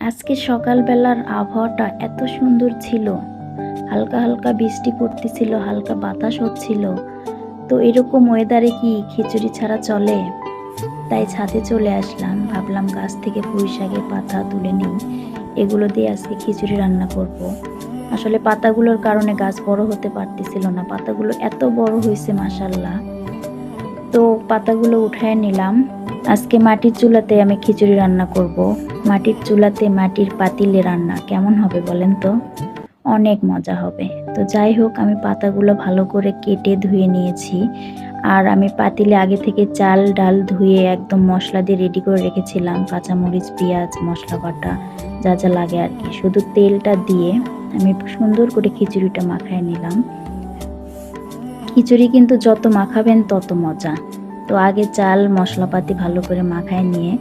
আজকে সকালবেলার আবহাওয়াটা এত সুন্দর ছিল। হালকা হালকা বৃষ্টি পড়তেছিল, হালকা বাতাস হচ্ছিল। তো এরকম ওয়েদারে কি খিচুড়ি ছাড়া চলে? তাই ছাদে চলে আসলাম, ভাবলাম গাছ থেকে পুঁই শাকের পাতা তুলে নিই, এগুলো দিয়ে আজকে খিচুড়ি রান্না করব। আসলে পাতাগুলোর কারণে গাছ বড় হতে পারতেছিল না, পাতাগুলো এত বড় হয়েছে মাশাল্লাহ। তো পাতাগুলো উঠায় নিলাম। আজকে মাটির চুলাতে আমি খিচুড়ি রান্না করব। মাটির চুলাতে মাটির পাতিলে রান্না কেমন হবে বলেন তো? অনেক মজা হবে। তো যাই হোক, আমি পাতাগুলো ভালো করে কেটে ধুয়ে নিয়েছি। আর আমি পাতিলে আগে থেকে চাল ডাল ধুয়ে একদম মশলা দিয়ে রেডি করে রেখেছিলাম, কাঁচামরিচ পেঁয়াজ মশলা বাটা যা যা লাগে আর কি। শুধু তেলটা দিয়ে আমি সুন্দর করে খিচুড়িটা মাখায় নিলাম। খিচুড়ি কিন্তু যত মাখাবেন তত মজা। তো আগে চাল মশলাপাতি ভালো করে মাখায় নিয়ে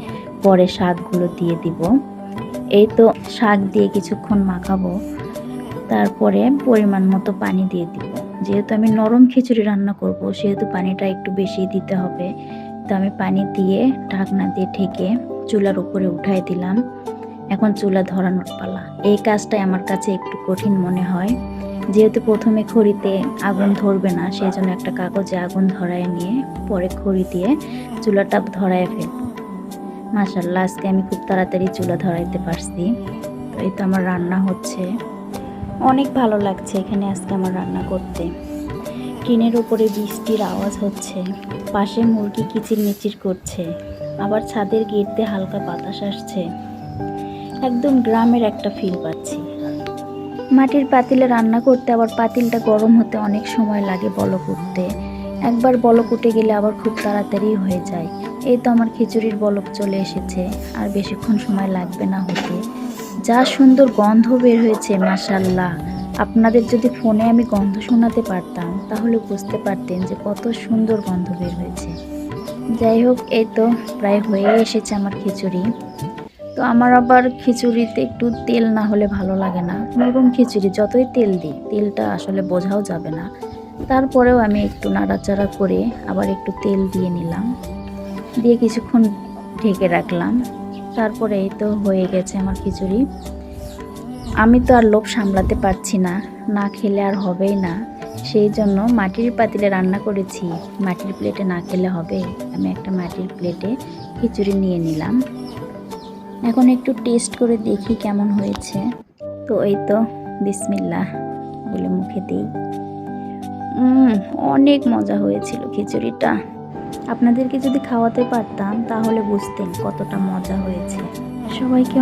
পরে শাকগুলো দিয়ে দিব। এই তো শাক দিয়ে কিছুক্ষণ মাখাবো, তারপরে পরিমাণ মতো পানি দিয়ে দিব। যেহেতু আমি নরম খিচুড়ি রান্না করব, সেহেতু পানিটা একটু বেশি দিতে হবে। তো আমি পানি দিয়ে ঢাকনা দিয়ে ঢেকে চুলার উপরে উঠাই দিলাম। এখন চুলা ধরানোর পালা। এই কাজটাই আমার কাছে একটু কঠিন মনে হয়, যেহেতু প্রথমে খড়িতে আগুন ধরবে না, সেই জন্য একটা কাগজে আগুন ধরায় নিয়ে পরে খড়ি দিয়ে চুলাটা ধরায় ফেলব। মাশাআল্লাহ, আজকে আমি খুব তাড়াতাড়ি চুলা ধরাইতে পারছি। তো এই তো আমার রান্না হচ্ছে, অনেক ভালো লাগছে এখানে আজকে আমার রান্না করতে। টিনের উপরে বৃষ্টির আওয়াজ হচ্ছে, পাশে মুরগি কিচিরমিচির করছে, আবার ছাদের গেট দিয়ে হালকা বাতাস আসছে। একদম গ্রামের একটা ফিল পাচ্ছি। মাটির পাতিলে রান্না করতে আবার পাতিলটা গরম হতে অনেক সময় লাগে বলক উঠতে। একবার বলক উঠে গেলে আবার খুব তাড়াতাড়ি হয়ে যায়। এই তো আমার খিচুড়ির বলক চলে এসেছে, আর বেশিক্ষণ সময় লাগবে না হতে। যা সুন্দর গন্ধ বের হয়েছে মাশাআল্লাহ। আপনাদের যদি ফোনে আমি গন্ধ শোনাতে পারতাম তাহলে বুঝতে পারতেন যে কত সুন্দর গন্ধ বের হয়েছে। যাই হোক, এই তো প্রায় হয়ে এসেছে আমার খিচুড়ি। তো আমার আবার খিচুড়িতে একটু তেল না হলে ভালো লাগে না। নরম খিচুড়ি যতই তেল দিই, তেলটা আসলে বোঝাও যাবে না। তারপরেও আমি একটু নাড়াচাড়া করে আবার একটু তেল দিয়ে নিলাম, দিয়ে কিছুক্ষণ ঢেকে রাখলাম। তারপরে এই তো হয়ে গেছে আমার খিচুড়ি। আমি তো আর লোভ সামলাতে পারছি না, না খেলে আর হবেই না। সেই জন্য মাটির পাতিলে রান্না করেছি, মাটির প্লেটে না খেলে হবে। আমি একটা মাটির প্লেটে খিচুড়ি নিয়ে নিলাম। এখন একটু টেস্ট করে দেখি কেমন হয়েছে। তো এই তো বিসমিল্লাহ বলে মুখে দিই। অনেক মজা হয়েছিল খিচুড়িটা। আপনাদেরকে যদি খাওয়াতে পারতাম তাহলে বুঝতেন কতটা মজা হয়েছে। সবাইকে